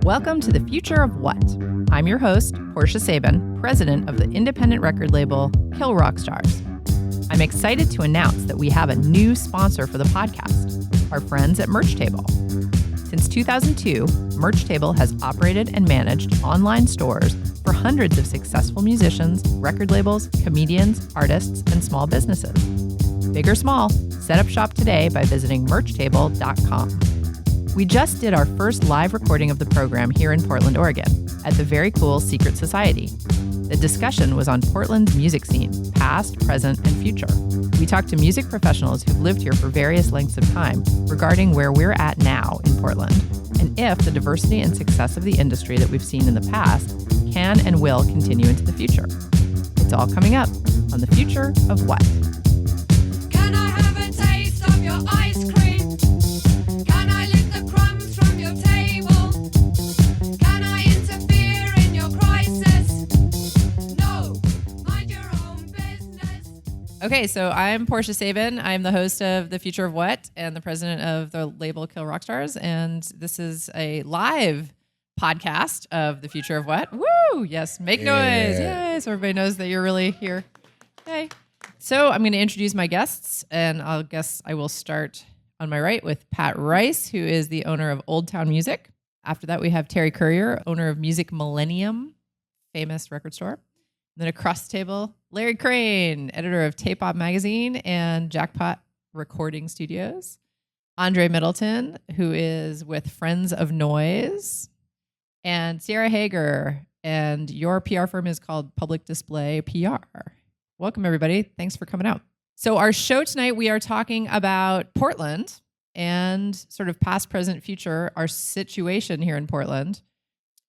Welcome to the Future of What? I'm your host, Portia Sabin, president of the independent record label Kill Rock Stars. I'm excited to announce that we have a new sponsor for the podcast, our friends at Merch Table. Since 2002, Merch Table has operated and managed online stores for hundreds of successful musicians, record labels, comedians, artists, and small businesses. Big or small, set up shop today by visiting merchtable.com. We just did our first live recording of the program here in Portland, Oregon, at the very cool Secret Society. The discussion was on Portland's music scene, past, present, and future. We talked to music professionals who've lived here for various lengths of time regarding where we're at now in Portland, and if the diversity and success of the industry that we've seen in the past can and will continue into the future. It's all coming up on The Future of What? Can I have a taste of your ice cream? Can I lick the crumbs from your table? Can I interfere in your crisis? No, mind your own business. Okay, so I'm Portia Sabin. I'm the host of The Future of What and the president of the label Kill Rock Stars, and this is a live podcast of The Future of What? Woo! Yes, make noise. Yay, so everybody knows that you're really here. Yay. So I'm going to introduce my guests, and I will start on my right with Pat Rice, who is the owner of Old Town Music. After that, we have Terry Currier, owner of Music Millennium, famous record store. And then across the table, Larry Crane, editor of Tape Op Magazine and Jackpot Recording Studios. Andre Middleton, who is with Friends of Noise. And Sierra Haager, and your PR firm is called Public Display PR. Welcome, everybody. Thanks for coming out. So our show tonight, we are talking about Portland and sort of past, present, future, our situation here in Portland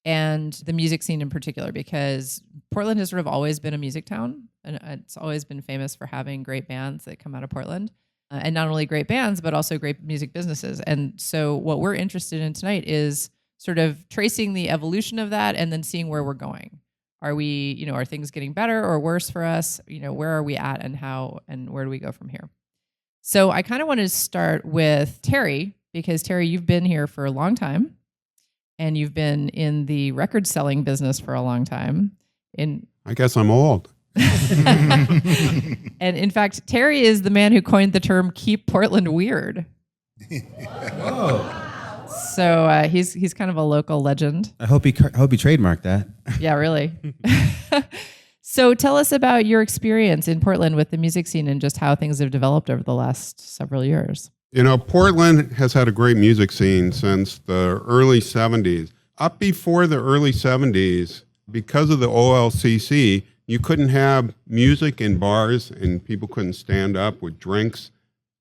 and the music scene in particular, because Portland has sort of always been a music town, and it's always been famous for having great bands that come out of Portland. And not only great bands, but also great music businesses. And so what we're interested in tonight is sort of tracing the evolution of that and then seeing where we're going. Are we, are things getting better or worse for us? Where are we at and how and where do we go from here? So I kind of want to start with Terry, because Terry, you've been here for a long time and you've been in the record selling business for a long time. I guess I'm old. And in fact, Terry is the man who coined the term "keep Portland weird." Whoa. So he's kind of a local legend. I hope he trademarked that. Yeah, really. So tell us about your experience in Portland with the music scene and just how things have developed over the last several years. Portland has had a great music scene since the early 70s. Up before the early 70s, because of the OLCC, you couldn't have music in bars and people couldn't stand up with drinks.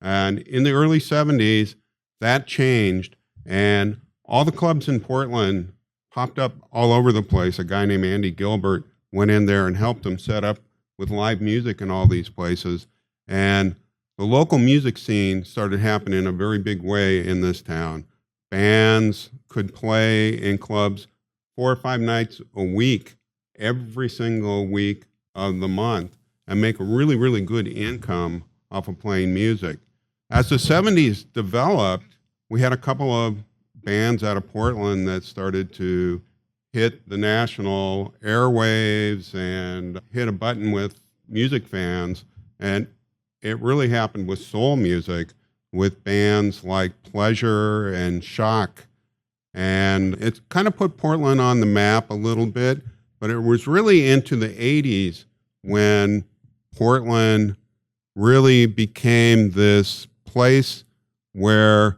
And in the early 70s, that changed. And all the clubs in Portland popped up all over the place. A guy named Andy Gilbert went in there and helped them set up with live music in all these places. And the local music scene started happening in a very big way in this town. Bands could play in clubs 4 or 5 nights a week, every single week of the month, and make a really, really good income off of playing music. As the 70s developed, we had a couple of bands out of Portland that started to hit the national airwaves and hit a button with music fans. And it really happened with soul music, with bands like Pleasure and Shock. And it kind of put Portland on the map a little bit, but it was really into the 80s when Portland really became this place where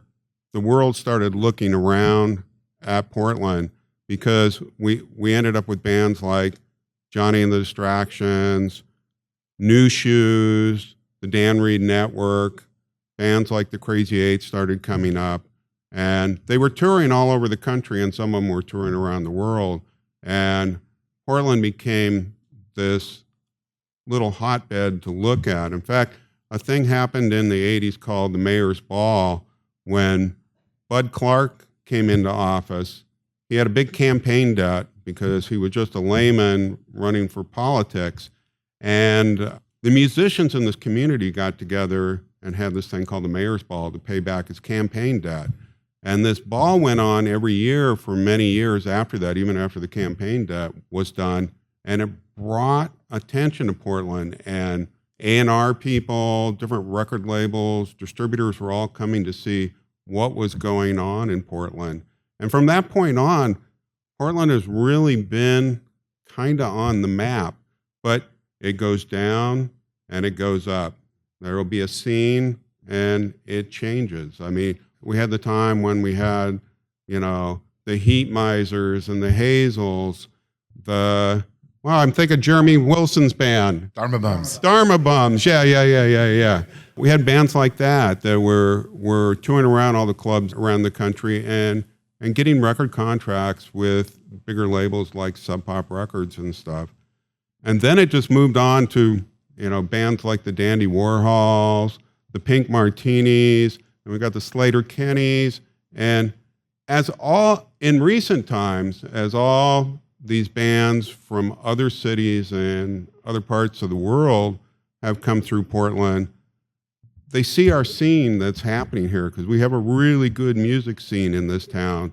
the world started looking around at Portland, because we ended up with bands like Johnny and the Distractions, New Shoes, the Dan Reed Network, bands like the Crazy Eight started coming up, and they were touring all over the country, and some of them were touring around the world. And Portland became this little hotbed to look at. In fact, a thing happened in the 80s called the Mayor's Ball when Bud Clark came into office. He had a big campaign debt because he was just a layman running for politics. And the musicians in this community got together and had this thing called the Mayor's Ball to pay back his campaign debt. And this ball went on every year for many years after that, even after the campaign debt was done. And it brought attention to Portland, and A&R people, different record labels, distributors were all coming to see what was going on in Portland. And from that point on, Portland has really been kind of on the map, but it goes down and it goes up. There will be a scene and it changes. I mean, we had the time when we had, the Heat Misers and the Hazels, I'm thinking Jeremy Wilson's band. Dharma Bums. Dharma Bums, yeah. We had bands like that were touring around all the clubs around the country and getting record contracts with bigger labels like Sub Pop Records and stuff. And then it just moved on to, bands like the Dandy Warhols, the Pink Martinis, and we got the Slater Kennys. And in recent times, as all these bands from other cities and other parts of the world have come through Portland, they see our scene that's happening here because we have a really good music scene in this town.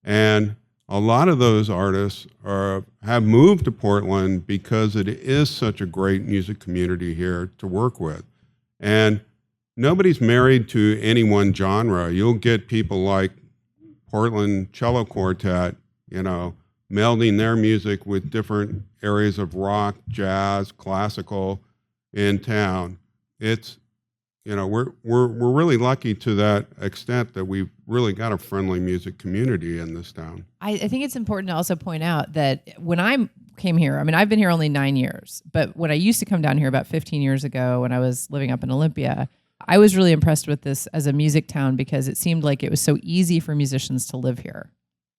And a lot of those artists have moved to Portland because it is such a great music community here to work with. And nobody's married to any one genre. You'll get people like Portland Cello Quartet, melding their music with different areas of rock, jazz, classical in town. It's, we're really lucky to that extent that we've really got a friendly music community in this town. I think it's important to also point out that when I came here, I've been here only 9 years, but when I used to come down here about 15 years ago when I was living up in Olympia, I was really impressed with this as a music town because it seemed like it was so easy for musicians to live here.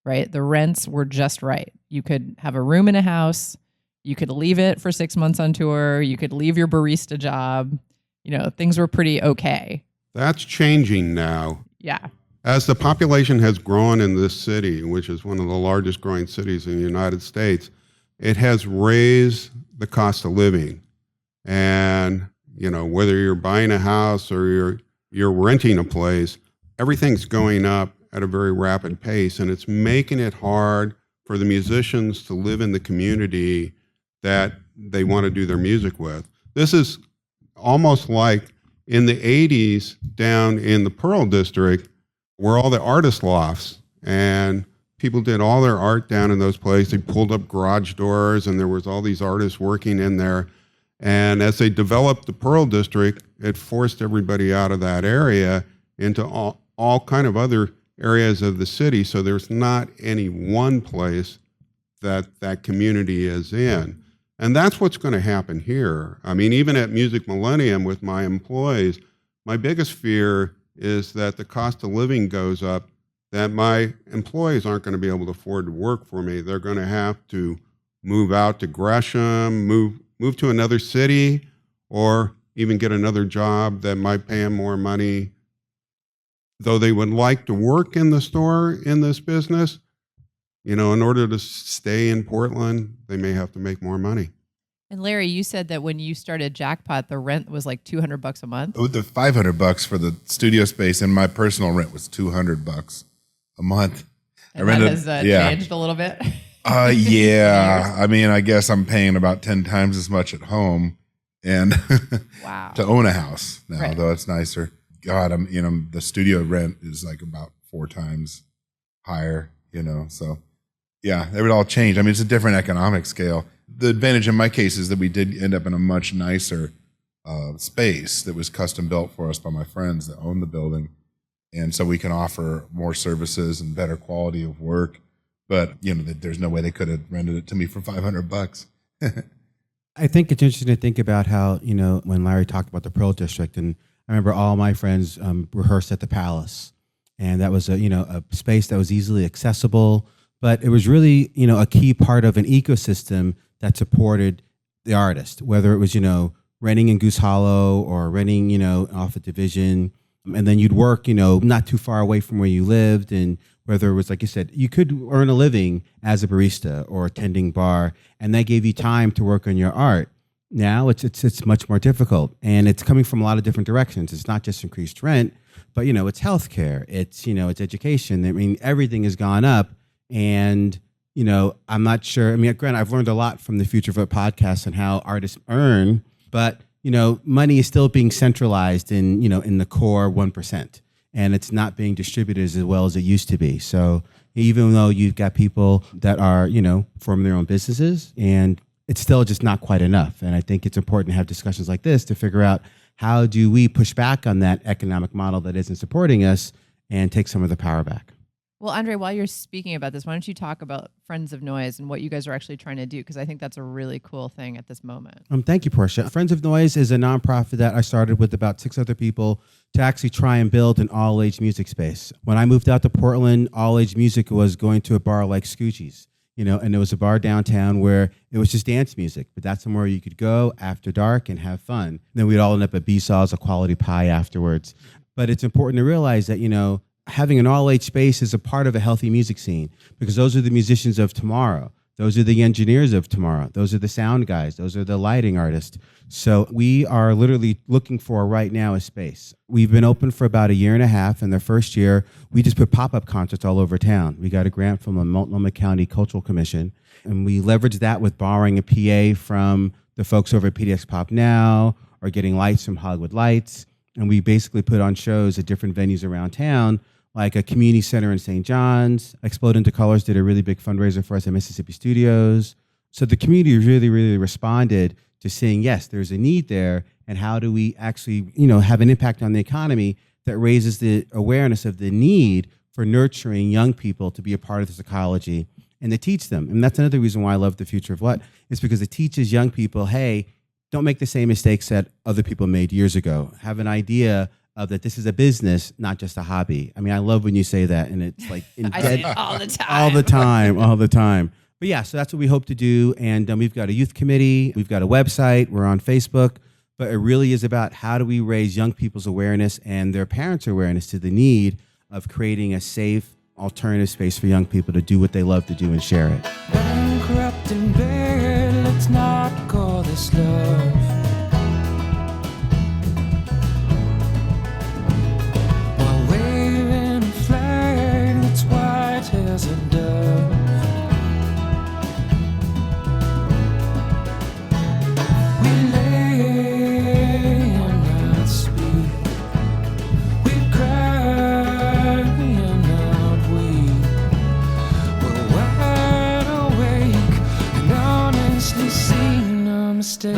Right? The rents were just right. You could have a room in a house. You could leave it for 6 months on tour. You could leave your barista job. Things were pretty okay. That's changing now. Yeah. As the population has grown in this city, which is one of the largest growing cities in the United States, it has raised the cost of living. And, whether you're buying a house or you're renting a place, everything's going up at a very rapid pace, and it's making it hard for the musicians to live in the community that they want to do their music with. This is almost like in the 80s down in the Pearl District were all the artist lofts, and people did all their art down in those places. They pulled up garage doors, and there was all these artists working in there. And as they developed the Pearl District, it forced everybody out of that area into all kind of other areas of the city, so there's not any one place that community is in. And that's what's going to happen here. Even at Music Millennium with my employees, my biggest fear is that the cost of living goes up, that my employees aren't going to be able to afford to work for me. They're going to have to move out to Gresham, move to another city, or even get another job that might pay them more money. Though they would like to work in the store in this business, in order to stay in Portland, they may have to make more money. And Larry, you said that when you started Jackpot, the rent was like $200 a month. The $500 for the studio space, and my personal rent was $200 a month. And that has changed a little bit. Yeah. I guess I'm paying about 10 times as much at home, and wow, to own a house now, right. Though it's nicer. God, the studio rent is like about 4 times higher, so yeah, it would all change. It's a different economic scale. The advantage in my case is that we did end up in a much nicer space that was custom built for us by my friends that own the building. And so we can offer more services and better quality of work. But, there's no way they could have rented it to me for $500. I think it's interesting to think about how, when Larry talked about the Pearl District, and I remember all my friends rehearsed at the Palace, and that was a space that was easily accessible, but it was really, a key part of an ecosystem that supported the artist, whether it was, renting in Goose Hollow or renting, off at Division, and then you'd work, not too far away from where you lived, and whether it was, like you said, you could earn a living as a barista or attending bar, and that gave you time to work on your art. Now it's much more difficult, and it's coming from a lot of different directions. It's not just increased rent, But, it's healthcare, it's education. I mean, everything has gone up. And, I'm not sure. I mean, granted, I've learned a lot from the Future of What podcast and how artists earn, but, money is still being centralized in the core 1%. And it's not being distributed as well as it used to be. So even though you've got people that are, forming their own businesses, and it's still just not quite enough. And I think it's important to have discussions like this to figure out how do we push back on that economic model that isn't supporting us and take some of the power back. Well, Andre, while you're speaking about this, why don't you talk about Friends of Noise and what you guys are actually trying to do? Because I think that's a really cool thing at this moment. Thank you, Portia. Friends of Noise is a nonprofit that I started with about 6 other people to actually try and build an all-age music space. When I moved out to Portland, all-age music was going to a bar like Scoochie's, and there was a bar downtown where it was just dance music, but that's somewhere you could go after dark and have fun. And then we'd all end up at B-Saw's, a quality pie afterwards. But it's important to realize that, having an all-age space is a part of a healthy music scene, because those are the musicians of tomorrow. Those are the engineers of tomorrow. Those are the sound guys. Those are the lighting artists. So we are literally looking for right now a space. We've been open for about 1.5 years. And the first year, we just put pop-up concerts all over town. We got a grant from the Multnomah County Cultural Commission, and we leveraged that with borrowing a PA from the folks over at PDX Pop Now, or getting lights from Hollywood Lights. And we basically put on shows at different venues around town, like a community center in St. John's. Explode Into Colors did a really big fundraiser for us at Mississippi Studios. So the community really, really responded to saying, yes, there's a need there, and how do we actually, have an impact on the economy that raises the awareness of the need for nurturing young people to be a part of this ecology and to teach them. And that's another reason why I love the Future of What, is because it teaches young people, hey, don't make the same mistakes that other people made years ago. Have an idea of that this is a business, not just a hobby. I mean, I love when you say that, and it's like I say it all the time. all the time. But yeah, so that's what we hope to do. And we've got a youth committee, we've got a website, we're on Facebook, but it really is about how do we raise young people's awareness and their parents' awareness to the need of creating a safe alternative space for young people to do what they love to do and share it. Bankrupt in bed, let's not call this love. While waving a flag that's white as a dove. We lay and not speak. We cry and not weep. We're wide awake and honestly seen a mistake.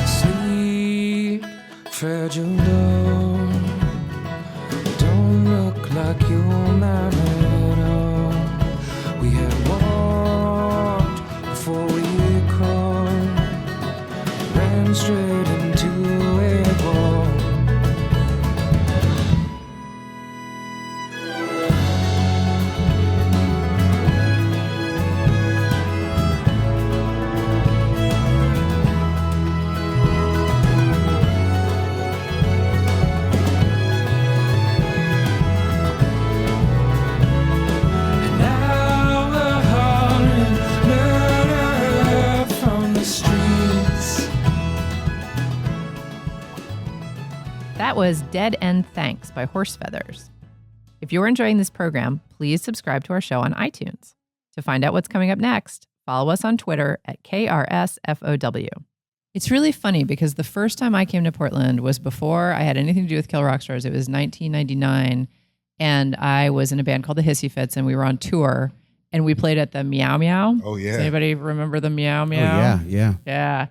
Sleep, fragile dawn. Don't look like you're mine at all. We had walked before we crawled, ran straight into a wall. And now we're hauling murder from the streets. That was Dead End Thanks by Horse Feathers. If you're enjoying this program, please subscribe to our show on iTunes. To find out what's coming up next, follow us on Twitter at KRSFOW. It's really funny because the first time I came to Portland was before I had anything to do with Kill Rock Stars. It was 1999, and I was in a band called the Hissy Fits, and we were on tour, and we played at the Meow Meow. Oh, yeah. Does anybody remember the Meow Oh, Meow? yeah. Yeah.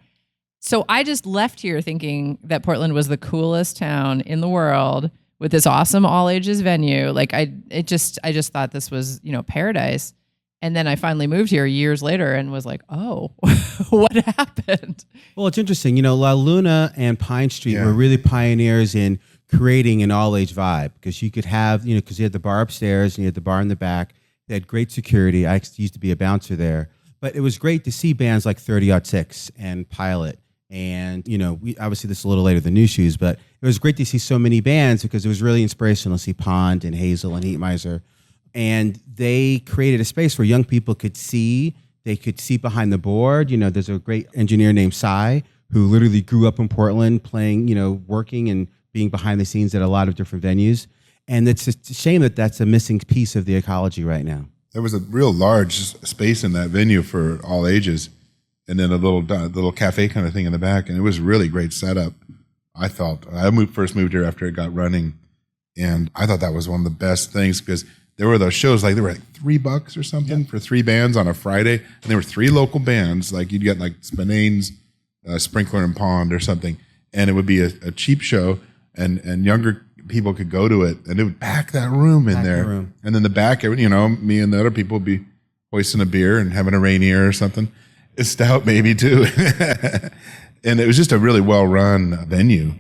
So I just left here thinking that Portland was the coolest town in the world with this awesome all ages venue. Like I just thought this was, paradise. And then I finally moved here years later and was like, oh, what happened? Well, it's interesting. La Luna and Pine Street Yeah. were really pioneers in creating an all-age vibe, because you could have, because you had the bar upstairs and you had the bar in the back. They had great security. I used to be a bouncer there. But it was great to see bands like 30-06 and Pilot And, we obviously this is a little later than New Shoes, but it was great to see so many bands because it was really inspirational to see Pond and Hazel and Heat Miser. And they created a space where young people could see, they could see behind the board. There's a great engineer named Cy who literally grew up in Portland playing, working and being behind the scenes at a lot of different venues. And it's just a shame that that's a missing piece of the ecology right now. There was a real large space in that venue for all ages, and then a little cafe kind of thing in the back, and it was really great setup. I felt first moved here after it got running, and I thought that was one of the best things because there were those shows there were like $3 or something for 3 bands on a Friday, and there were 3 local bands. Like you'd get like Spinane's, Sprinkler and Pond or something, and it would be a cheap show, and younger people could go to it, and it would pack that room in there. And then the back, me and the other people would be hoisting a beer and having a Rainier or something, a stout maybe too. And it was just a really well-run venue.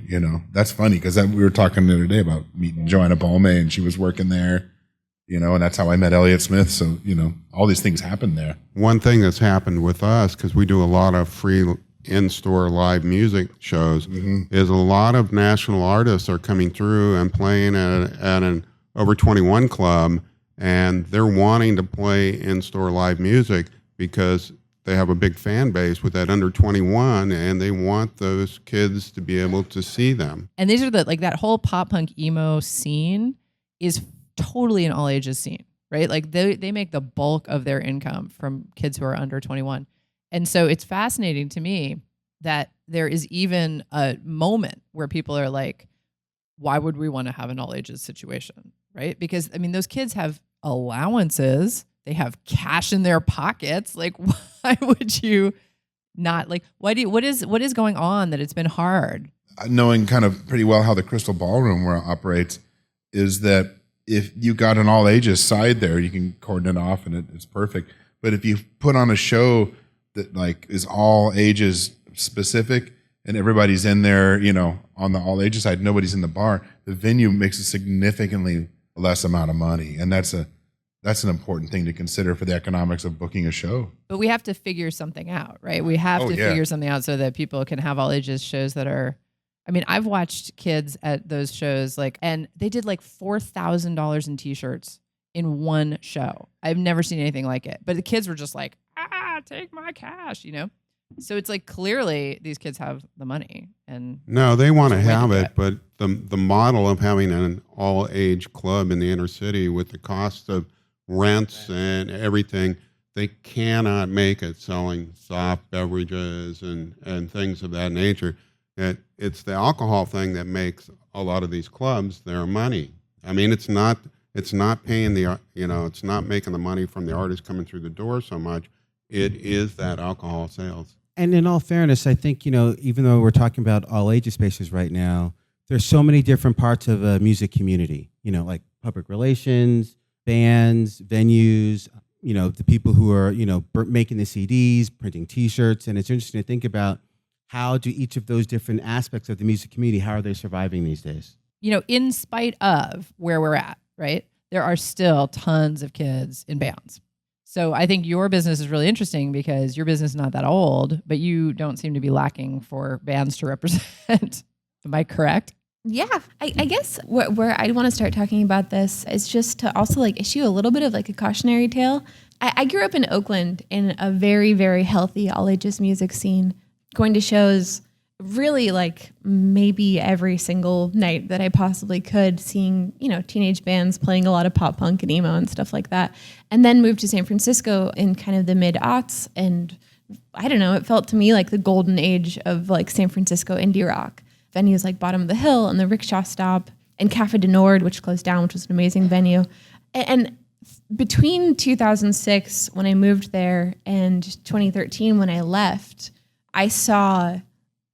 That's funny because we were talking the other day about meeting Joanna Balme, and she was working there. And that's how I met Elliott Smith. So all these things happened there. One thing that's happened with us, because we do a lot of free in-store live music shows, is a lot of national artists are coming through and playing at an over 21 club, and they're wanting to play in-store live music because they have a big fan base with that under 21, and they want those kids to be able to see them. And these are that whole pop punk emo scene is totally an all ages scene, right? Like they make the bulk of their income from kids who are under 21. And so it's fascinating to me that there is even a moment where people are like, why would we want to have an all ages situation, right? Because those kids have allowances, they have cash in their pockets. Like, why would you not what is going on that it's been hard? Knowing kind of pretty well how the Crystal Ballroom operates is that if you got an all ages side there, you can cordon it off and it's perfect. But if you put on a show that is all ages specific and everybody's in there, on the all ages side, nobody's in the bar, the venue makes a significantly less amount of money. And that's an important thing to consider for the economics of booking a show. But we have to figure something out, right? We have to figure something out so that people can have all ages shows that are, I've watched kids at those shows and they did $4,000 in t-shirts in one show. I've never seen anything like it. But the kids were just like, take my cash, So it's clearly these kids have the money. And no, they want to have it, but the model of having an all-age club in the inner city with the cost of rents and everything, they cannot make it selling soft beverages and things of that nature. It's the alcohol thing that makes a lot of these clubs their money. It's not paying it's not making the money from the artists coming through the door so much. It is that alcohol sales. And in all fairness, I think, even though we're talking about all ages spaces right now, there's so many different parts of a music community, like public relations, bands, venues, the people who are, making the CDs, printing T-shirts. And it's interesting to think about how do each of those different aspects of the music community, how are they surviving these days? In spite of where we're at, right? There are still tons of kids in bands. So I think your business is really interesting because your business is not that old, but you don't seem to be lacking for bands to represent. Am I correct? Yeah, I guess where I want to start talking about this is just to also issue a little bit of a cautionary tale. I grew up in Oakland in a very, very healthy all ages music scene, going to shows really maybe every single night that I possibly could, seeing, teenage bands playing a lot of pop punk and emo and stuff like that. And then moved to San Francisco in kind of the mid-aughts. And I don't know, it felt to me like the golden age of San Francisco indie rock. Venues like Bottom of the Hill and the Rickshaw Stop and Cafe de Nord, which closed down, which was an amazing venue. And between 2006, when I moved there, and 2013, when I left, I saw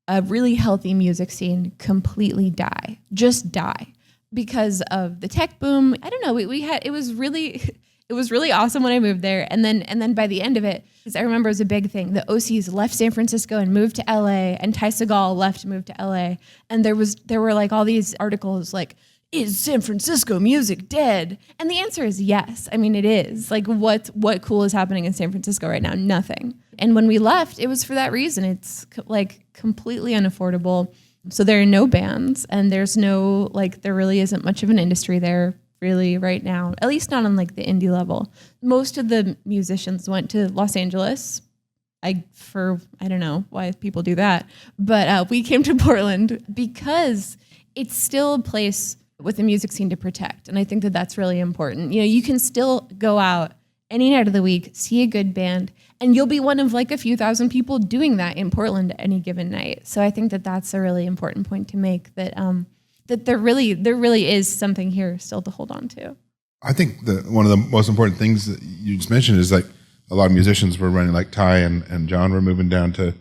a really healthy music scene completely die because of the tech boom. I don't know. It was really awesome when I moved there. And then by the end of it, because I remember it was a big thing, the OCs left San Francisco and moved to LA, and Ty Segall left and moved to LA. And there were all these articles is San Francisco music dead? And the answer is yes. I mean, it is. Like, what cool is happening in San Francisco right now? Nothing. And when we left, it was for that reason. It's like completely unaffordable. So there are no bands, and there's no, like, there really isn't much of an industry there really right now, at least not on like the indie level. Most of the musicians went to Los Angeles. I don't know why people do that, but we came to Portland because it's still a place with a music scene to protect. And I think that that's really important. You know, you can still go out any night of the week, see a good band, and you'll be one of like a few thousand people doing that in Portland any given night. So I think that that's a really important point to make, that that there really is something here still to hold on to. I think one of the most important things that you just mentioned is like a lot of musicians were running, like Ty and John were moving down to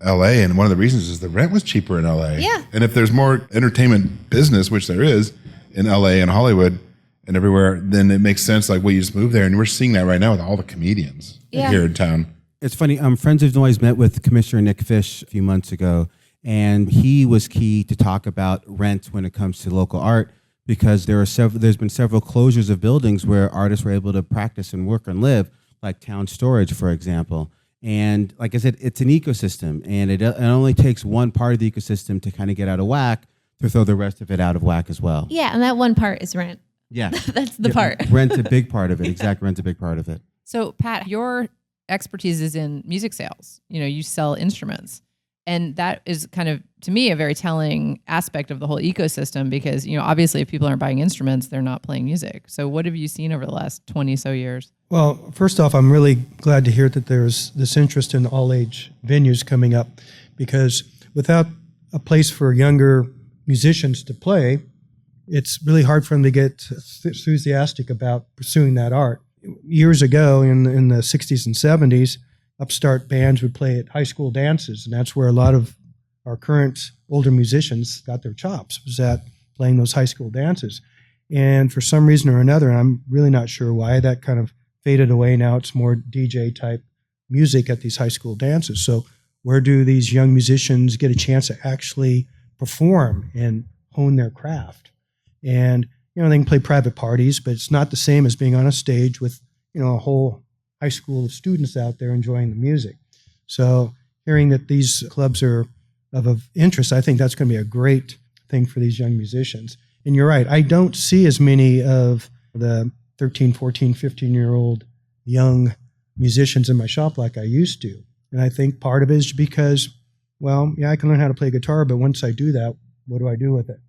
LA, and one of the reasons is the rent was cheaper in LA. Yeah. And if there's more entertainment business, which there is in LA and Hollywood and everywhere, then it makes sense, like, well, you just move there. And we're seeing that right now with all the comedians here in town. It's funny. Friends of Noise met with Commissioner Nick Fish a few months ago, and he was key to talk about rent when it comes to local art, because there's been several closures of buildings where artists were able to practice and work and live, like Town Storage, for example. And like I said, it's an ecosystem, and it only takes one part of the ecosystem to kind of get out of whack to throw the rest of it out of whack as well. Yeah, and that one part is rent. Yeah. That's the part. Rent's a big part of it. Exactly. Rent's a big part of it. So, Pat, your expertise is in music sales. You know, you sell instruments. And that is kind of, to me, a very telling aspect of the whole ecosystem, because, you know, obviously if people aren't buying instruments, they're not playing music. So what have you seen over the last 20 so years? Well, first off, I'm really glad to hear that there's this interest in all-age venues coming up, because without a place for younger musicians to play, it's really hard for them to get enthusiastic about pursuing that art. Years ago, in the 60s and 70s, upstart bands would play at high school dances, and that's where a lot of our current older musicians got their chops, was at playing those high school dances. And for some reason or another, and I'm really not sure why, that kind of faded away. Now it's more DJ type music at these high school dances. So where do these young musicians get a chance to actually perform and hone their craft? And, you know, they can play private parties, but it's not the same as being on a stage with, you know, a whole high school of students out there enjoying the music. So hearing that these clubs are of interest, I think that's going to be a great thing for these young musicians. And you're right, I don't see as many of the 13, 14, 15-year-old young musicians in my shop like I used to. And I think part of it is because, well, yeah, I can learn how to play guitar, but once I do that, what do I do with it?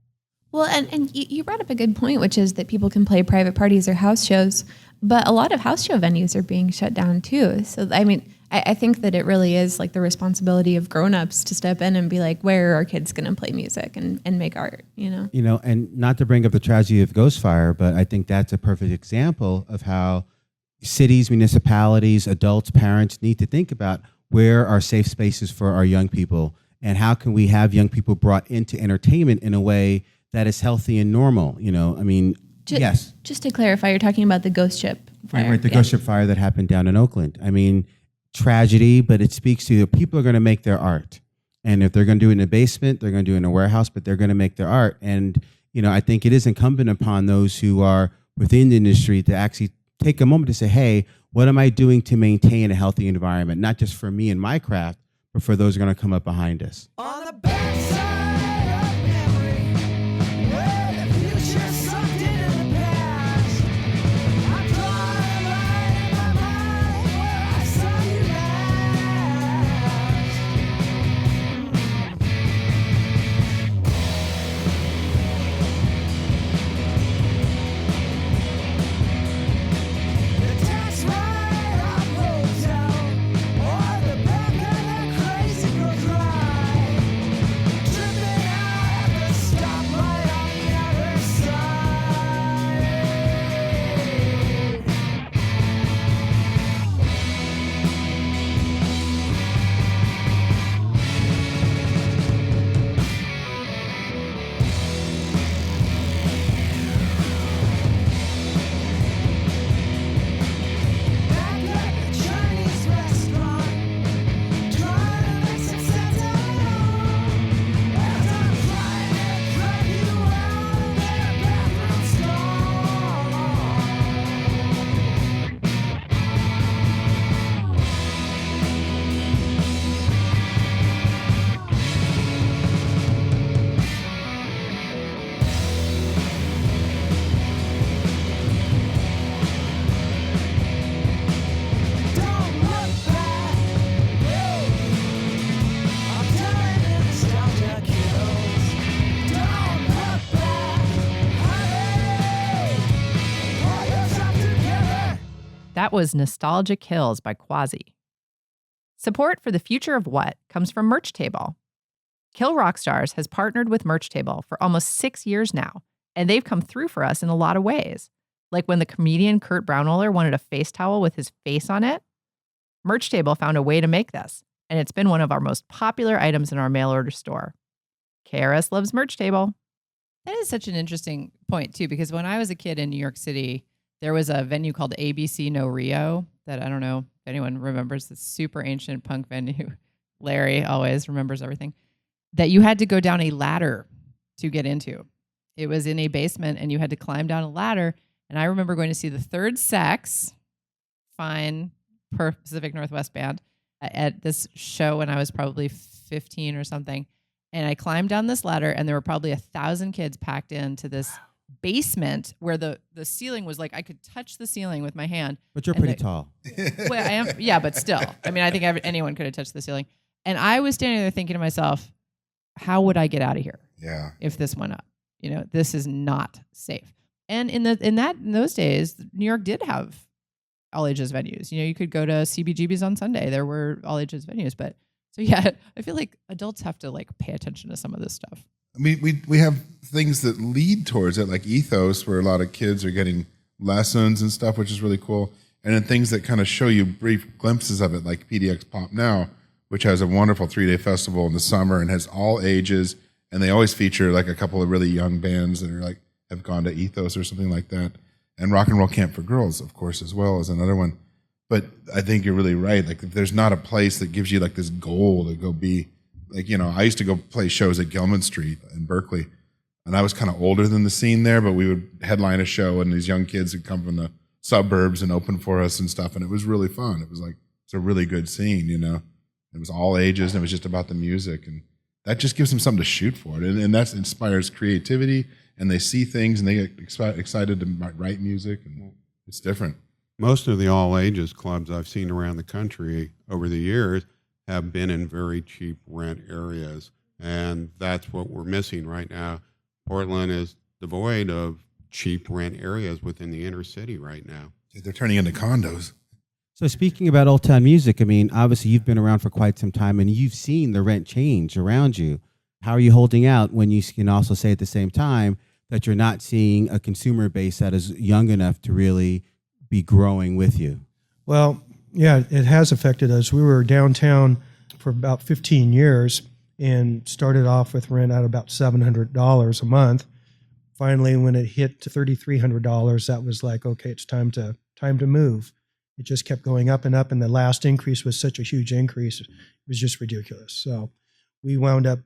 Well, and you brought up a good point, which is that people can play private parties or house shows, but a lot of house show venues are being shut down too. So, I mean, I think that it really is like the responsibility of grown-ups to step in and be like, where are our kids going to play music and make art, you know? You know, and not to bring up the tragedy of Ghost Fire, but I think that's a perfect example of how cities, municipalities, adults, parents need to think about where are safe spaces for our young people, and how can we have young people brought into entertainment in a way that is healthy and normal. You know, I mean, yes. Just to clarify, you're talking about the ghost ship fire. Right, the ghost ship fire that happened down in Oakland. I mean, tragedy, but it speaks to people are going to make their art. And if they're going to do it in a basement, they're going to do it in a warehouse, but they're going to make their art. And, you know, I think it is incumbent upon those who are within the industry to actually take a moment to say, hey, what am I doing to maintain a healthy environment? Not just for me and my craft, but for those who are going to come up behind us. On the backside of memory, where the future sucked into the past, I draw a line in my mind where I saw you last. The tax ride on hotel, or the back of that crazy girl cry. That was Nostalgic Hills by Quasi. Support for the Future of What comes from Merch Table. Kill Rockstars has partnered with Merch Table for almost 6 years now, and they've come through for us in a lot of ways. Like when the comedian Kurt Braunohler wanted a face towel with his face on it, Merch Table found a way to make this, and it's been one of our most popular items in our mail order store. KRS loves Merch Table. That is such an interesting point, too, because when I was a kid in New York City, there was a venue called ABC No Rio that I don't know if anyone remembers, this super ancient punk venue. Larry always remembers everything. That you had to go down a ladder to get into. It was in a basement, and you had to climb down a ladder. And I remember going to see the Third Sex, fine Pacific Northwest band, at this show when I was probably 15 or something. And I climbed down this ladder, and there were probably 1,000 kids packed into this basement where the ceiling was like, I could touch the ceiling with my hand. But you're pretty tall. Well, I am, yeah, but still. I mean, I think anyone could have touched the ceiling. And I was standing there thinking to myself, how would I get out of here Yeah. if this went up? You know, this is not safe. And in those days, New York did have all ages venues. You know, you could go to CBGB's on Sunday. There were all ages venues. But so yeah, I feel like adults have to like pay attention to some of this stuff. I mean, we have things that lead towards it, like Ethos, where a lot of kids are getting lessons and stuff, which is really cool. And then things that kind of show you brief glimpses of it, like PDX Pop Now, which has a wonderful 3-day festival in the summer and has all ages. And they always feature like a couple of really young bands that are like have gone to Ethos or something like that. And Rock and Roll Camp for Girls, of course, as well as another one. But I think you're really right. Like, if there's not a place that gives you like this goal to go be, like, you know, I used to go play shows at Gilman Street in Berkeley, and I was kind of older than the scene there, but we would headline a show, and these young kids would come from the suburbs and open for us and stuff, and it was really fun. It was like, it's a really good scene, you know. It was all ages, and it was just about the music, and that just gives them something to shoot for, and that inspires creativity, and they see things, and they get excited to write music, and it's different. Most of the all ages clubs I've seen around the country over the years have been in very cheap rent areas. And that's what we're missing right now. Portland is devoid of cheap rent areas within the inner city right now. They're turning into condos. So speaking about Old Town music, I mean, obviously you've been around for quite some time and you've seen the rent change around you. How are you holding out when you can also say at the same time that you're not seeing a consumer base that is young enough to really be growing with you? Well, yeah, it has affected us. We were downtown for about 15 years and started off with rent at about $700 a month. Finally, when it hit to $3,300, that was like, okay, it's time to move. It just kept going up and up, and the last increase was such a huge increase. It was just ridiculous. So we wound up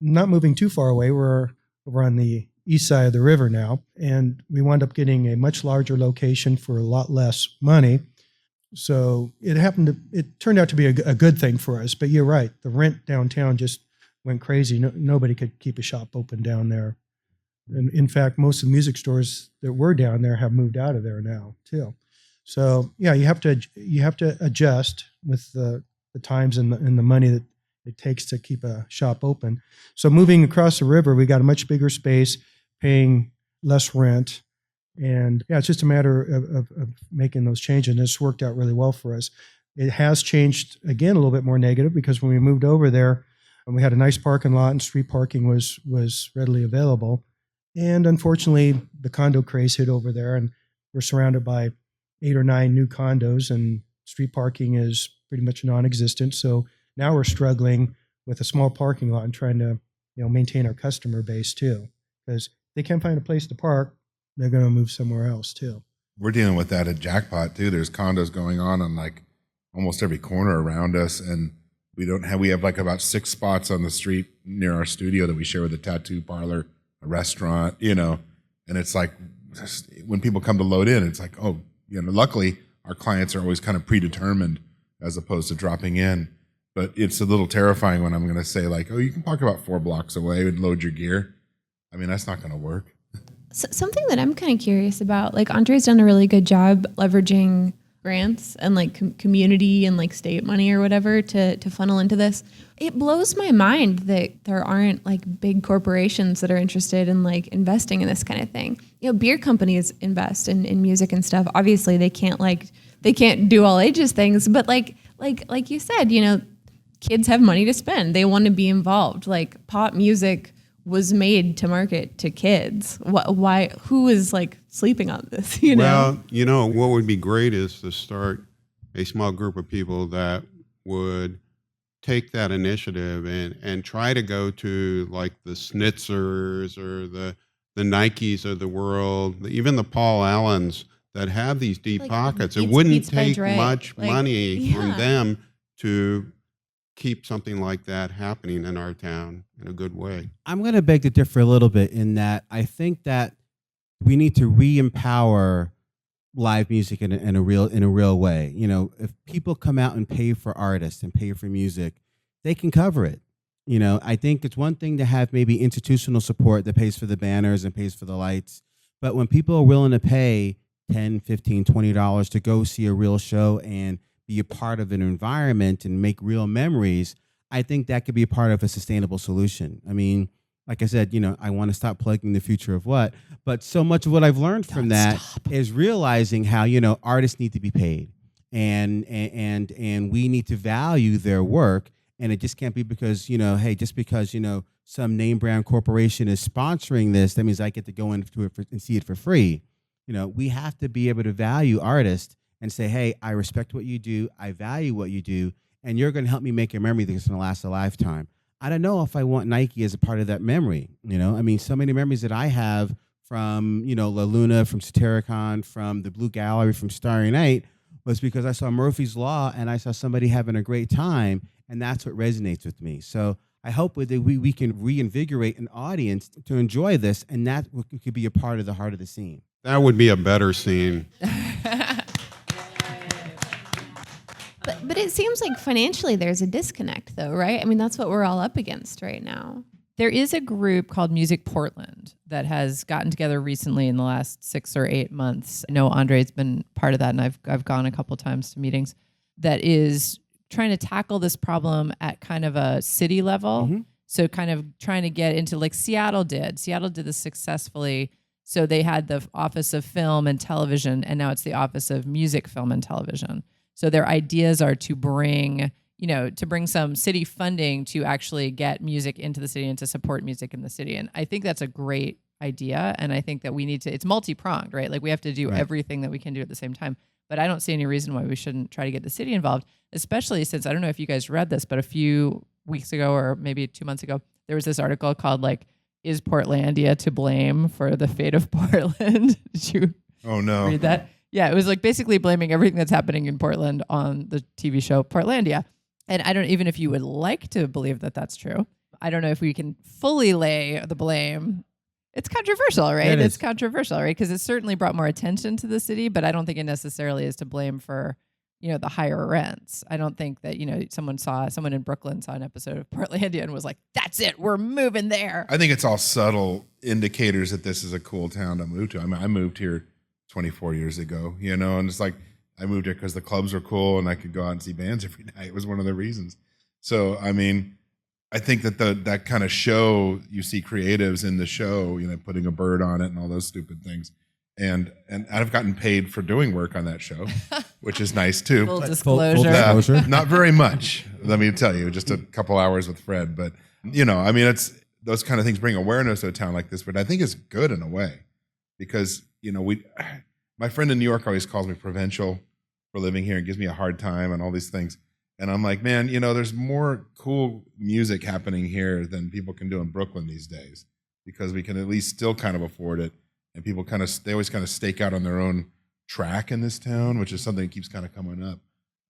not moving too far away. We're over on the east side of the river now, and we wound up getting a much larger location for a lot less money. So it turned out to be a good thing for us. But you're right, the rent downtown just went crazy. Nobody could keep a shop open down there. And in fact, most of the music stores that were down there have moved out of there now too. So yeah, you have to adjust with the times and the money that it takes to keep a shop open. So moving across the river, we got a much bigger space, paying less rent. And yeah, it's just a matter of making those changes. And it's worked out really well for us. It has changed again a little bit more negative because when we moved over there, we had a nice parking lot and street parking was readily available. And unfortunately, the condo craze hit over there, and we're surrounded by 8 or 9 new condos, and street parking is pretty much non-existent. So now we're struggling with a small parking lot and trying to, maintain our customer base too, because they can't find a place to park. They're going to move somewhere else too. We're dealing with that at Jackpot too. There's condos going on like almost every corner around us, and we have like about 6 spots on the street near our studio that we share with a tattoo parlor, a restaurant, and it's like when people come to load in, it's like, oh, luckily our clients are always kind of predetermined as opposed to dropping in. But it's a little terrifying when I'm going to say like, oh, you can park about 4 blocks away and load your gear. I mean, that's not going to work. So something that I'm kind of curious about, like Andre's done a really good job leveraging grants and like community and like state money or whatever to funnel into this. It blows my mind that there aren't like big corporations that are interested in like investing in this kind of thing. You know, beer companies invest in music and stuff. Obviously they can't do all ages things, but like you said, you know, kids have money to spend. They want to be involved. Like pop music was made to market to kids. Why? Who is like sleeping on this? You know. Well, you know what would be great is to start a small group of people that would take that initiative and try to go to like the Schnitzers or the Nikes of the world, even the Paul Allens that have these deep Like pockets. It Beats wouldn't by take Dre. much Like, money from yeah. them to keep something like that happening in our town in a good way. I'm going to beg to differ a little bit in that I think that we need to re-empower live music in a real way. You know, if people come out and pay for artists and pay for music, they can cover it. You know, I think it's one thing to have maybe institutional support that pays for the banners and pays for the lights, but when people are willing to pay $10, $15, $20 to go see a real show and be a part of an environment and make real memories, I think that could be a part of a sustainable solution. I mean, like I said, you know, I want to stop plugging the future of what, but so much of what I've learned from that is realizing how, you know, artists need to be paid and we need to value their work. And it just can't be because, you know, hey, just because, you know, some name brand corporation is sponsoring this, that means I get to go into it and see it for free. You know, we have to be able to value artists and say, hey, I respect what you do, I value what you do, and you're going to help me make a memory that's going to last a lifetime. I don't know if I want Nike as a part of that memory. You know, I mean, so many memories that I have from, you know, La Luna, from Satiricon, from the Blue Gallery, from Starry Night, was because I saw Murphy's Law and I saw somebody having a great time, and that's what resonates with me. So I hope that we can reinvigorate an audience to enjoy this, and that could be a part of the heart of the scene. That would be a better scene. But it seems like financially there's a disconnect though, right? I mean, that's what we're all up against right now. There is a group called Music Portland that has gotten together recently in the last 6 or 8 months. I know Andre's been part of that, and I've gone a couple times to meetings, that is trying to tackle this problem at kind of a city level. Mm-hmm. So kind of trying to get into like Seattle did. Seattle did this successfully. So they had the Office of Film and Television, and now it's the Office of Music, Film, and Television. So their ideas are to bring some city funding to actually get music into the city and to support music in the city. And I think that's a great idea. And I think that we need to, it's multi-pronged, right? Like we have to do everything that we can do at the same time. But I don't see any reason why we shouldn't try to get the city involved, especially since, I don't know if you guys read this, but a few weeks ago or maybe 2 months ago, there was this article called like, is Portlandia to blame for the fate of Portland? Did you read that? Yeah, it was like basically blaming everything that's happening in Portland on the TV show Portlandia. And I don't, even if you would like to believe that that's true, I don't know if we can fully lay the blame. It's controversial, right? It's controversial, right? Because it certainly brought more attention to the city, but I don't think it necessarily is to blame for, you know, the higher rents. I don't think that, you know, someone in Brooklyn saw an episode of Portlandia and was like, that's it, we're moving there. I think it's all subtle indicators that this is a cool town to move to. I mean, I moved here 24 years ago, you know, and it's like I moved here because the clubs were cool and I could go out and see bands every night. It was one of the reasons. So, I mean, I think that that kind of show, you see creatives in the show, you know, putting a bird on it and all those stupid things. And I've gotten paid for doing work on that show, which is nice too. Full Full disclosure. disclosure. Not very much, let me tell you, just a couple hours with Fred. But, you know, I mean, it's those kind of things bring awareness to a town like this, but I think it's good in a way because, you know, my friend in New York always calls me provincial for living here and gives me a hard time and all these things. And I'm like, man, you know, there's more cool music happening here than people can do in Brooklyn these days because we can at least still kind of afford it. And people they always kind of stake out on their own track in this town, which is something that keeps kind of coming up.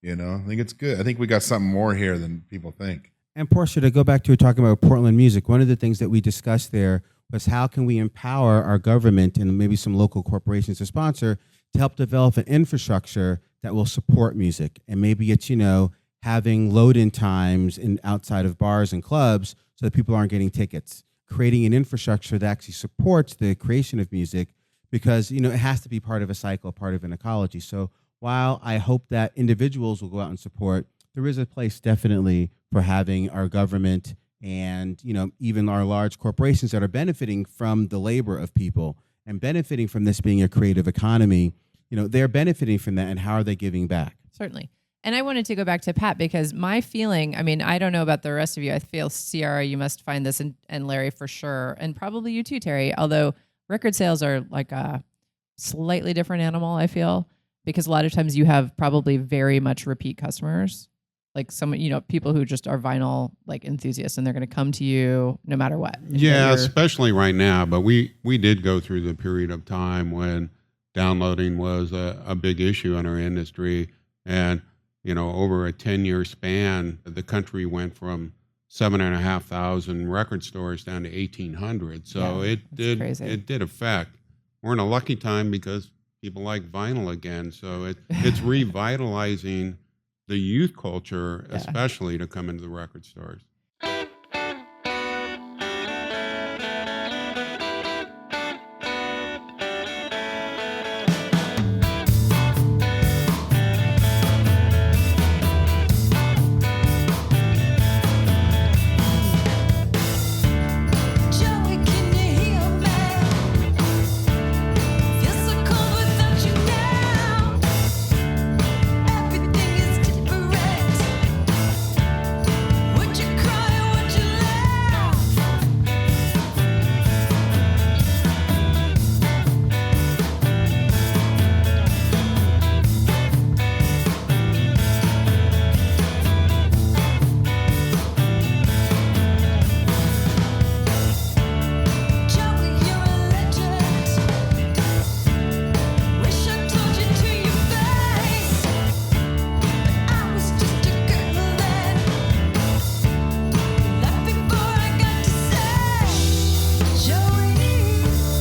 You know, I think it's good. I think we got something more here than people think. And Portia, to go back to talking about Portland music, one of the things that we discussed there was how can we empower our government and maybe some local corporations to sponsor to help develop an infrastructure that will support music. And maybe it's, you know, having load-in times outside of bars and clubs so that people aren't getting tickets. Creating an infrastructure that actually supports the creation of music because, you know, it has to be part of a cycle, part of an ecology. So while I hope that individuals will go out and support, there is a place definitely for having our government and, even our large corporations that are benefiting from the labor of people and benefiting from this being a creative economy. They're benefiting from that, and how are they giving back? Certainly. And I wanted to go back to Pat because my feeling, I don't know about the rest of you. I feel, Ciara, you must find this, and Larry for sure, and probably you too, Terry, although record sales are like a slightly different animal, I feel, because a lot of times you have probably very much repeat customers, like some, people who just are vinyl like enthusiasts, and they're going to come to you no matter what. Yeah, especially right now. But we did go through the period of time when downloading was a big issue in our industry. And, over a 10-year span, the country went from 7,500 record stores down to 1,800. So it did affect. We're in a lucky time because people like vinyl again. So it's revitalizing the youth culture, especially to come into the record stores. Joey, can you hear me? Feel so cold without you now. Everything is different. Would you cry or would you laugh? Joey, you're a legend. Wish I told you to your face, but I was just a girl then. Left before I got to say, Joey,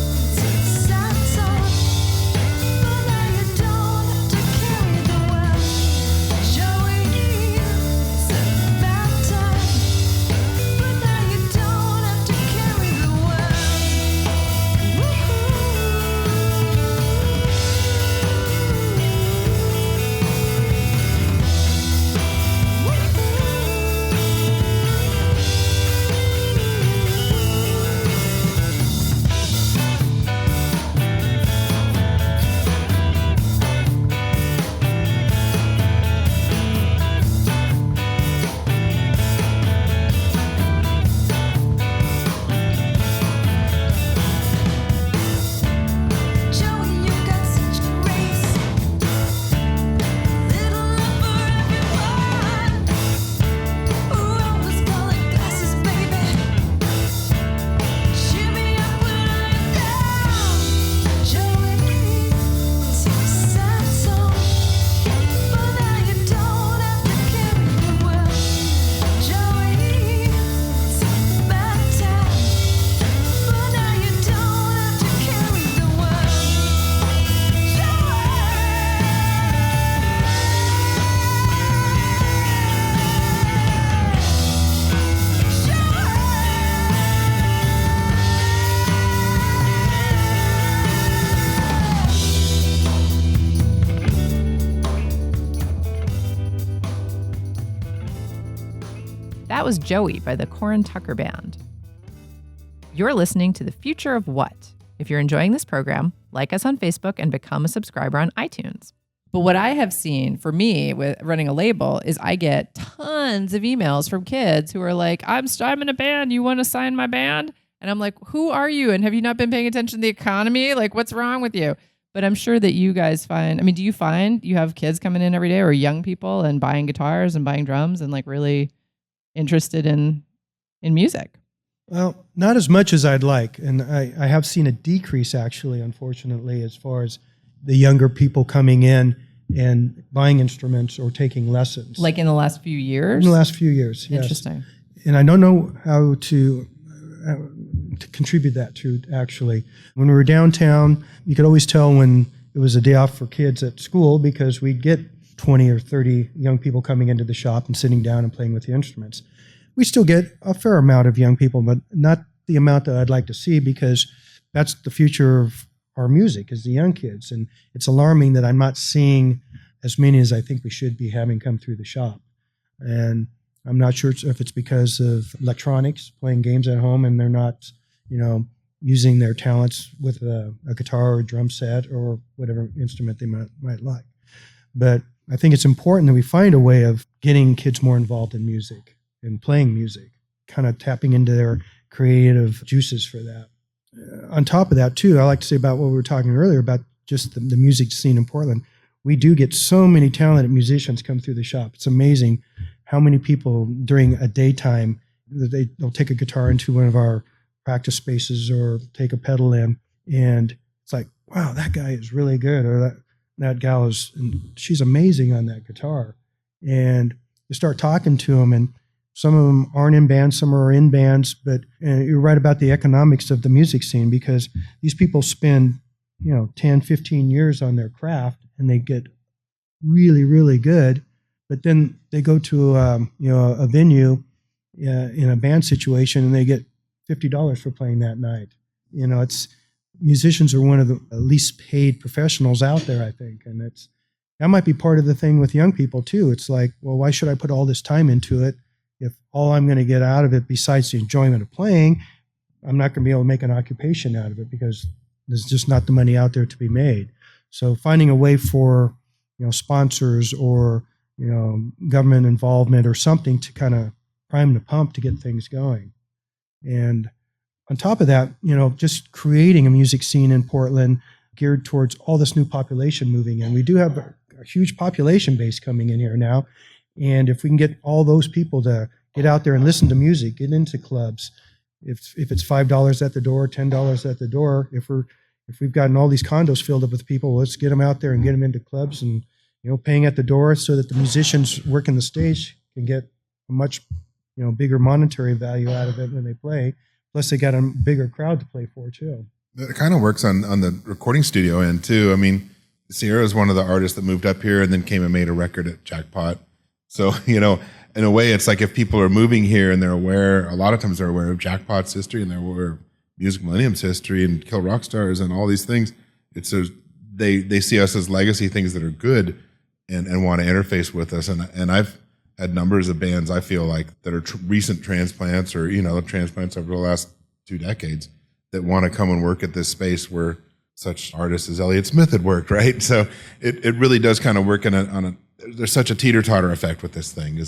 it's a sad song, but now you don't have to carry the well. Joey, it's a bad time, but now you don't have to carry the well. Joey, you got such grace, little love for everyone. Rose colored glasses, baby. Cheer me up when I'm down. Joey, it's a sad song, but now you don't have to carry the well. Joey, it's a bad time, but now you don't have to carry the well. That was Joey by the Corin Tucker Band. You're listening to The Future of What? If you're enjoying this program, like us on Facebook and become a subscriber on iTunes. But what I have seen for me with running a label is I get tons of emails from kids who are like, I'm in a band. You want to sign my band? And I'm like, who are you? And have you not been paying attention to the economy? Like, what's wrong with you? But I'm sure that you guys find, do you find you have kids coming in every day or young people and buying guitars and buying drums and like really interested in music? Well, not as much as I'd like. And I have seen a decrease, actually, unfortunately, as far as the younger people coming in and buying instruments or taking lessons. Like in the last few years? In the last few years, yes. Interesting. And I don't know how to contribute that to, actually. When we were downtown, you could always tell when it was a day off for kids at school because we'd get 20 or 30 young people coming into the shop and sitting down and playing with the instruments. We still get a fair amount of young people, but not the amount that I'd like to see because that's the future of our music is the young kids. And it's alarming that I'm not seeing as many as I think we should be having come through the shop. And I'm not sure if it's because of electronics, playing games at home, and they're not, using their talents with a guitar or a drum set or whatever instrument they might like. But I think it's important that we find a way of getting kids more involved in music and playing music, kind of tapping into their creative juices for that. On top of that, too, I like to say about what we were talking earlier about just the music scene in Portland. We do get so many talented musicians come through the shop. It's amazing how many people during a daytime, they'll take a guitar into one of our practice spaces or take a pedal in, and it's like, wow, that guy is really good, or that gal she's amazing on that guitar. And you start talking to them, and some of them aren't in bands, some are in bands, but you're right about the economics of the music scene, because these people spend 10, 15 years on their craft, and they get really, really good. But then they go to a venue in a band situation, and they get $50 for playing that night. Musicians are one of the least paid professionals out there, I think, and that might be part of the thing with young people too. It's like, well, why should I put all this time into it if all I'm going to get out of it, besides the enjoyment of playing, I'm not going to be able to make an occupation out of it, because there's just not the money out there to be made. So finding a way for sponsors or government involvement or something to kind of prime the pump to get things going. And on top of that, just creating a music scene in Portland geared towards all this new population moving in. We do have a huge population base coming in here now. And if we can get all those people to get out there and listen to music, get into clubs, if it's $5 at the door, $10 at the door, if we've gotten all these condos filled up with people, let's get them out there and get them into clubs and, paying at the door, so that the musicians working the stage can get a much bigger monetary value out of it when they play. Plus, they got a bigger crowd to play for too. It kind of works on the recording studio end too. I mean, Sierra is one of the artists that moved up here and then came and made a record at Jackpot. So, in a way, it's like if people are moving here and they're aware, a lot of times they're aware of Jackpot's history and they're aware of Music Millennium's history and Kill Rock Stars and all these things. They see us as legacy things that are good and want to interface with us. And I've had numbers of bands, I feel like, that are recent transplants or, transplants over the last 2 decades that want to come and work at this space where such artists as Elliott Smith had worked, right? So it really does kind of work there's such a teeter-totter effect with this thing,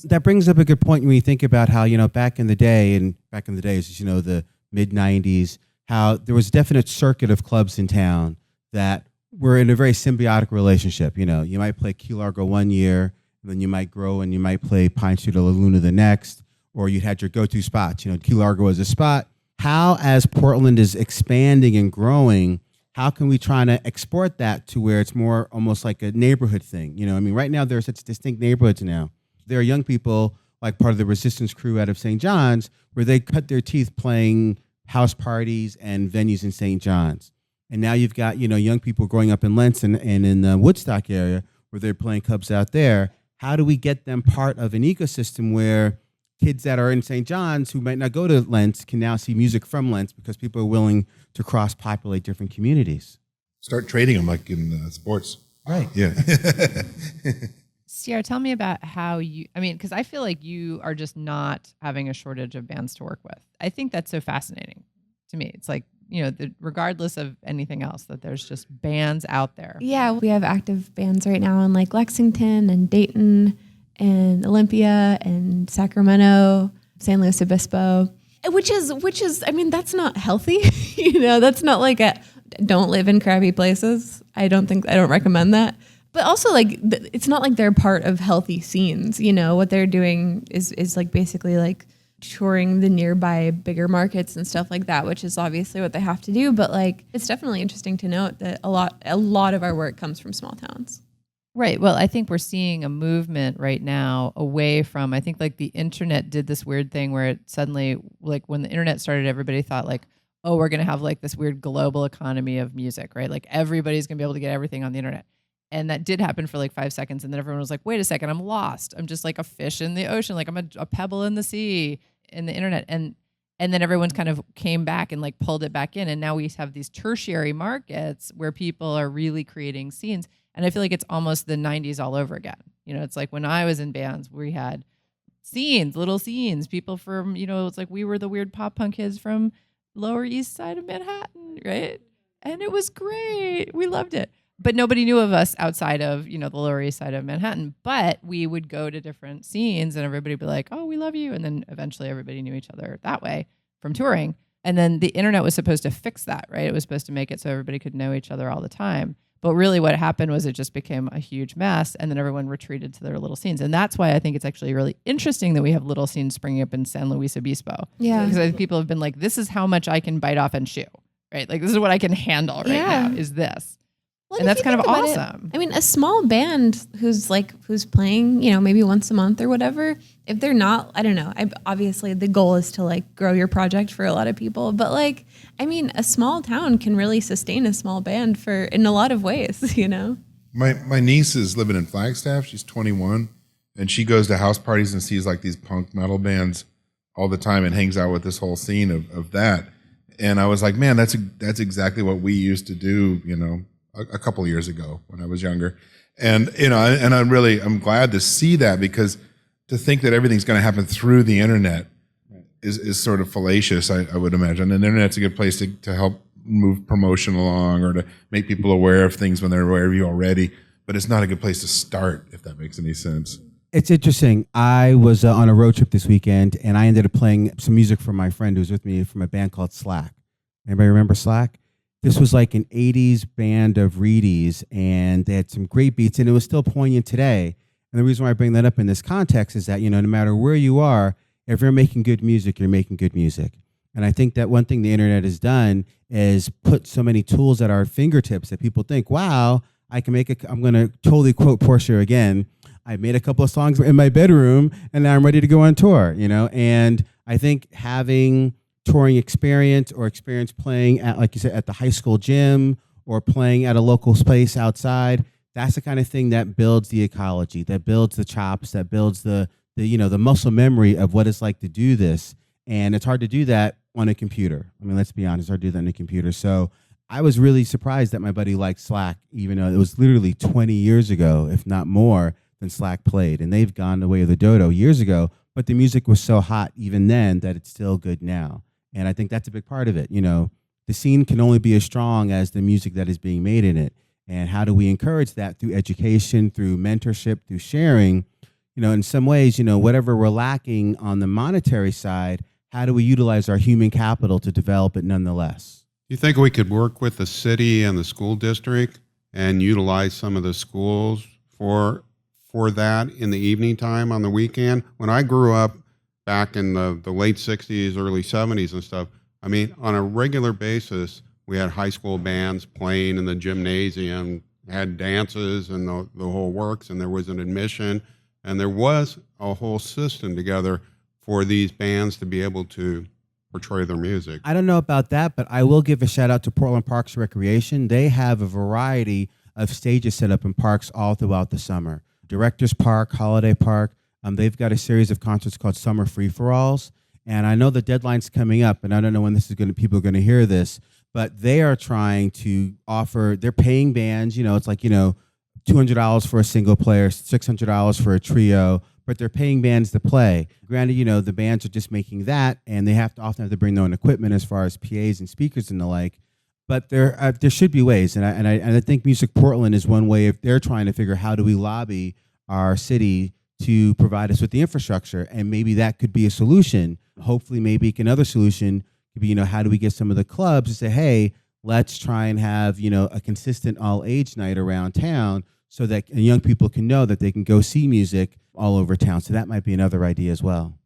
That brings up a good point when you think about how, back in the days, the mid-90s, how there was a definite circuit of clubs in town that were in a very symbiotic relationship. You might play Key Largo one year, and then you might grow and you might play Pine Street or La Luna the next, or you had your go-to spots. Key Largo was a spot. How, as Portland is expanding and growing, how can we try to export that to where it's more almost like a neighborhood thing? Right now there are such distinct neighborhoods now. There are young people, like part of the Resistance crew out of St. John's, where they cut their teeth playing house parties and venues in St. John's. And now you've got, young people growing up in Lentz and in the Woodstock area where they're playing clubs out there. How do we get them part of an ecosystem where kids that are in St. John's who might not go to Lentz can now see music from Lentz because people are willing to cross-populate different communities? Start trading them like in sports. Right. Yeah. Sierra, tell me about how because I feel like you are just not having a shortage of bands to work with. I think that's so fascinating to me. It's like, regardless of anything else, that there's just bands out there. Yeah, we have active bands right now in like Lexington and Dayton and Olympia and Sacramento, San Luis Obispo, which is, that's not healthy. That's not like don't live in crappy places. I don't recommend that. But also, like, it's not like they're part of healthy scenes. What they're doing is like basically like touring the nearby bigger markets and stuff like that, which is obviously what they have to do. But like, it's definitely interesting to note that a lot of our work comes from small towns. Right. Well, I think we're seeing a movement right now away from, I think like the internet did this weird thing where it suddenly, like when the internet started, everybody thought like, oh, we're going to have like this weird global economy of music, right? Like everybody's going to be able to get everything on the internet. And that did happen for like 5 seconds. And then everyone was like, wait a second, I'm lost. I'm just like a fish in the ocean. Like I'm a pebble in the sea in the internet. And then everyone's kind of came back and like pulled it back in. And now we have these tertiary markets where people are really creating scenes. And I feel like it's almost the 90s all over again. You know, it's like when I was in bands, we had scenes, little scenes, people from, you know, it's like we were the weird pop punk kids from Lower East Side of Manhattan, right? And it was great. We loved it. But nobody knew of us outside of, you know, the Lower East Side of Manhattan. But we would go to different scenes and everybody would be like, oh, we love you. And then eventually everybody knew each other that way from touring. And then the internet was supposed to fix that, right? It was supposed to make it so everybody could know each other all the time. But really what happened was it just became a huge mess, and then everyone retreated to their little scenes. And that's why I think it's actually really interesting that we have little scenes springing up in San Luis Obispo. Yeah. Because I think people have been like, this is how much I can bite off and chew, right? Like, this is what I can handle right Yeah. now, is this. Well, And if that's you kind of think about it, awesome. I mean, a small band who's playing, you know, maybe once a month or whatever, if they're not, I don't know. Obviously the goal is to like grow your project for a lot of people, but like, I mean, a small town can really sustain a small band in a lot of ways, you know? My niece is living in Flagstaff. She's 21, and she goes to house parties and sees like these punk metal bands all the time and hangs out with this whole scene of that. And I was like, man, that's exactly what we used to do, you know, a couple of years ago when I was younger. And, you know, and I'm glad to see that, because to think that everything's going to happen through the internet is sort of fallacious, I would imagine. And the internet's a good place to help move promotion along or to make people aware of things when they're aware of you already. But it's not a good place to start, if that makes any sense. It's interesting. I was on a road trip this weekend, and I ended up playing some music for my friend who was with me from a band called Slack. Anybody remember Slack? This was like an 80s band of reedies, and they had some great beats, and it was still poignant today. And the reason why I bring that up in this context is that, you know, no matter where you are, if you're making good music, you're making good music. And I think that one thing the internet has done is put so many tools at our fingertips that people think, wow, I can I'm going to totally quote Portia again. I made a couple of songs in my bedroom, and now I'm ready to go on tour, you know? And I think having touring experience or experience playing at, like you said, at the high school gym or playing at a local space outside, that's the kind of thing that builds the ecology, that builds the chops, that builds the you know, the muscle memory of what it's like to do this. And it's hard to do that on a computer. I mean, let's be honest, it's hard to do that on a computer. So I was really surprised that my buddy liked Slack, even though it was literally 20 years ago, if not more, than Slack played. And they've gone the way of the dodo years ago, but the music was so hot even then that it's still good now. And I think that's a big part of it. You know, the scene can only be as strong as the music that is being made in it. And how do we encourage that? Through education, through mentorship, through sharing. You know, in some ways, you know, whatever we're lacking on the monetary side, how do we utilize our human capital to develop it nonetheless? Do you think we could work with the city and the school district and utilize some of the schools for that in the evening time on the weekend? When I grew up back in the late 60s, early 70s and stuff, I mean, on a regular basis, we had high school bands playing in the gymnasium, had dances and the whole works, and there was an admission, and there was a whole system together for these bands to be able to portray their music. I don't know about that, but I will give a shout out to Portland Parks Recreation. They have a variety of stages set up in parks all throughout the summer. Directors Park, Holiday Park. They've got a series of concerts called Summer Free-for-Alls. And I know the deadline's coming up, and I don't know when people are going to hear this, but they are trying to offer, they're paying bands, you know, it's like, you know, $200 for a single player, $600 for a trio, but they're paying bands to play. Granted, you know, the bands are just making that, and they often have to bring their own equipment as far as PAs and speakers and the like. But there should be ways, and I think Music Portland is one way. If they're trying to figure how do we lobby our city to provide us with the infrastructure, and maybe that could be a solution. Hopefully, maybe another solution could be, you know, how do we get some of the clubs to say, hey, let's try and have, you know, a consistent all-age night around town, so that young people can know that they can go see music all over town. So that might be another idea as well.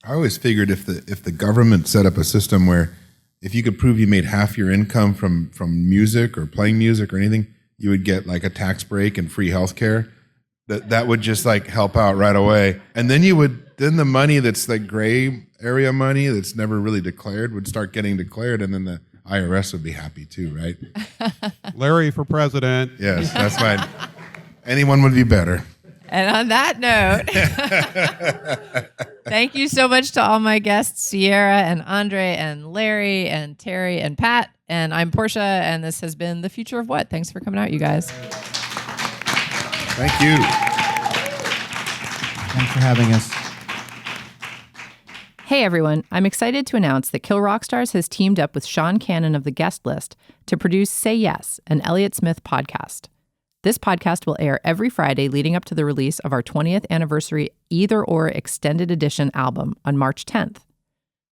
I always figured if the government set up a system where if you could prove you made half your income from music or playing music or anything, you would get like a tax break and free health care. That would just like help out right away. And then then the money that's like gray area money that's never really declared would start getting declared, and then the IRS would be happy too, right? Larry for president. Yes, that's fine. Anyone would be better. And on that note, thank you so much to all my guests, Sierra and Andre and Larry and Terry and Pat. And I'm Portia, and this has been The Future of What. Thanks for coming out, you guys. Thank you. Thanks for having us. Hey everyone, I'm excited to announce that Kill Rockstars has teamed up with Sean Cannon of the Guest List to produce Say Yes, an Elliott Smith podcast. This podcast will air every Friday leading up to the release of our 20th anniversary Either Or Extended Edition album on March 10th.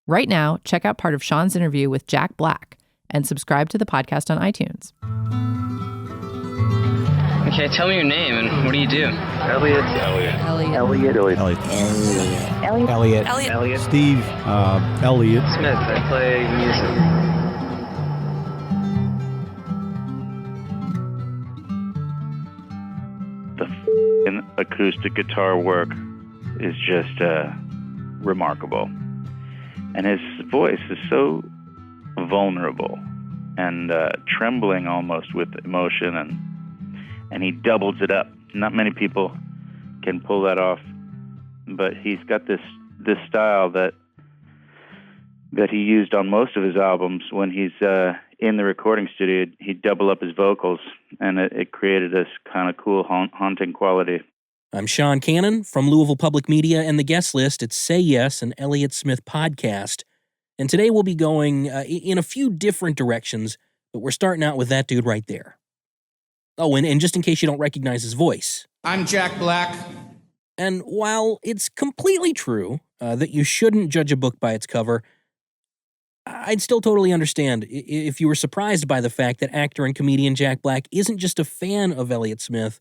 Right now, check out part of Sean's interview with Jack Black and subscribe to the podcast on iTunes. Okay, tell me your name and what do you do? Elliot. Steve. Elliot. Smith, I play music. The acoustic guitar work is just remarkable. And his voice is so vulnerable and trembling almost with emotion, and he doubles it up. Not many people can pull that off, but he's got this style that he used on most of his albums. When he's in the recording studio, he'd double up his vocals, and it created this kind of cool haunting quality. I'm Sean Cannon from Louisville Public Media and the Guest List at Say Yes, an Elliott Smith podcast. And today we'll be going in a few different directions, but we're starting out with that dude right there. Oh, and just in case you don't recognize his voice. I'm Jack Black. And while it's completely true that you shouldn't judge a book by its cover, I'd still totally understand if you were surprised by the fact that actor and comedian Jack Black isn't just a fan of Elliott Smith,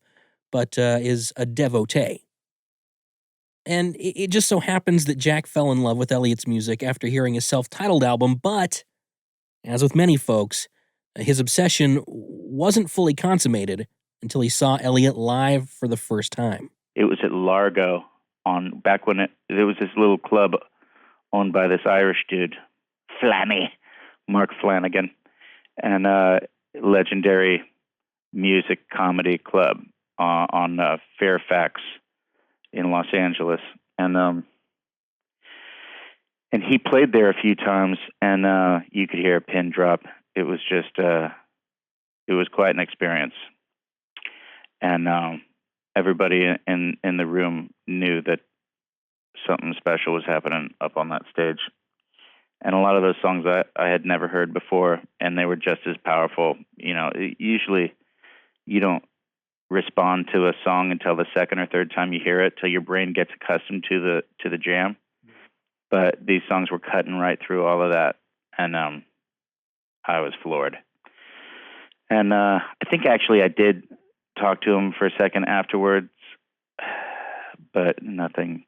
but is a devotee. And it just so happens that Jack fell in love with Elliott's music after hearing his self-titled album, but, as with many folks, his obsession wasn't fully consummated until he saw Elliott live for the first time. It was at Largo back when there was this little club owned by this Irish dude, Mark Flanagan, and legendary music comedy club on Fairfax in Los Angeles, and he played there a few times, and you could hear a pin drop. It was just it was quite an experience, and everybody in the room knew that something special was happening up on that stage. And a lot of those songs I had never heard before, and they were just as powerful. You know, usually you don't respond to a song until the second or third time you hear it, till your brain gets accustomed to the jam. But these songs were cutting right through all of that, and I was floored. And I think actually I did talk to him for a second afterwards, but nothing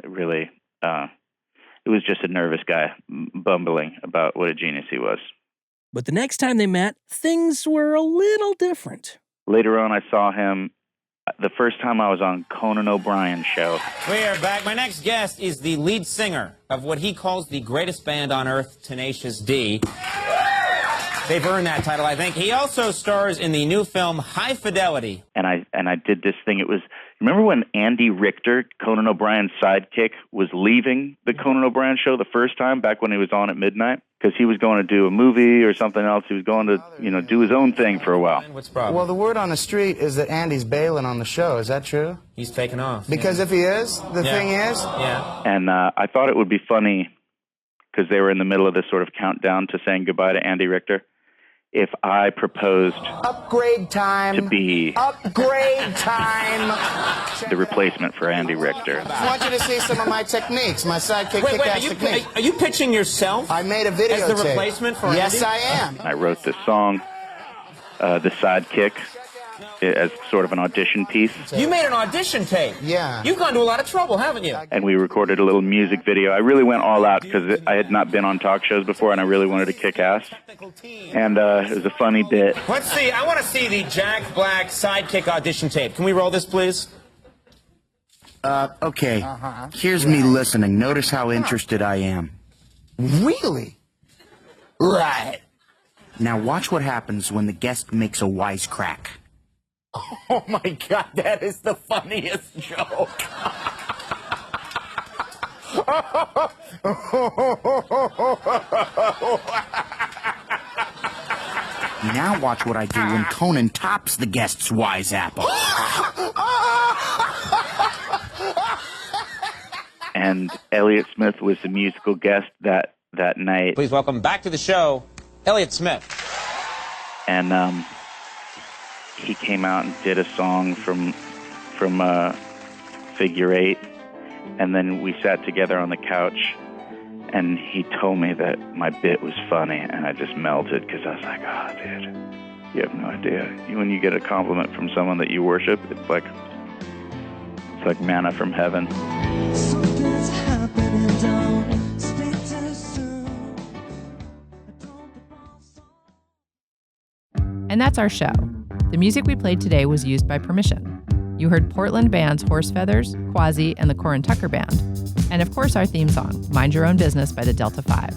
really. It was just a nervous guy bumbling about what a genius he was. But the next time they met, things were a little different. Later on, I saw him the first time I was on Conan O'Brien's show. We are back. My next guest is the lead singer of what he calls the greatest band on earth, Tenacious D. They've earned that title, I think. He also stars in the new film High Fidelity. And I did this thing. It was, remember when Andy Richter, Conan O'Brien's sidekick, was leaving the Conan O'Brien show the first time, back when he was on at midnight? Because he was going to do a movie or something else. He was going to, do his own thing for a while. What's the problem? Well, the word on the street is that Andy's bailing on the show. Is that true? He's taken off. Because if he is, the thing is... Yeah. And I thought it would be funny, because they were in the middle of this sort of countdown to saying goodbye to Andy Richter, if I proposed upgrade time to be upgrade time the replacement for Andy Richter. I want you to see some of my techniques, my sidekick Wait, kick-ass technique. are you pitching yourself? I made a video as the tape. replacement for Yes, Andy? I am. I wrote this song, The Sidekick, as sort of an audition piece. You made an audition tape. Yeah. You've gone to a lot of trouble, haven't you? And we recorded a little music video. I really went all out because I had not been on talk shows before, and I really wanted to kick ass. And it was a funny bit. Let's see. I want to see the Jack Black sidekick audition tape. Can we roll this, please? Okay. Here's me listening. Notice how interested I am. Really? Right. Now watch what happens when the guest makes a wisecrack. Oh, my God. That is the funniest joke. Now watch what I do when Conan tops the guest's wise apple. And Elliott Smith was the musical guest that night. Please welcome back to the show, Elliott Smith. And he came out and did a song from Figure Eight, and then we sat together on the couch, and he told me that my bit was funny, and I just melted because I was like, oh, dude, you have no idea. When you get a compliment from someone that you worship, it's like manna from heaven. Something's happening, don't speak too soon. And that's our show. The music we played today was used by permission. You heard Portland bands Horse Feathers, Quasi, and the Corin Tucker Band. And of course, our theme song, Mind Your Own Business by the Delta 5.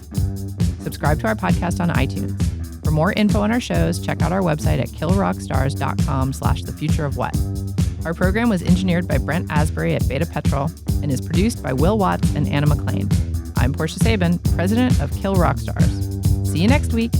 Subscribe to our podcast on iTunes. For more info on our shows, check out our website at killrockstars.com/thefutureofwhat. Our program was engineered by Brent Asbury at Beta Petrol and is produced by Will Watts and Anna McLean. I'm Portia Sabin, president of Kill Rock Stars. See you next week.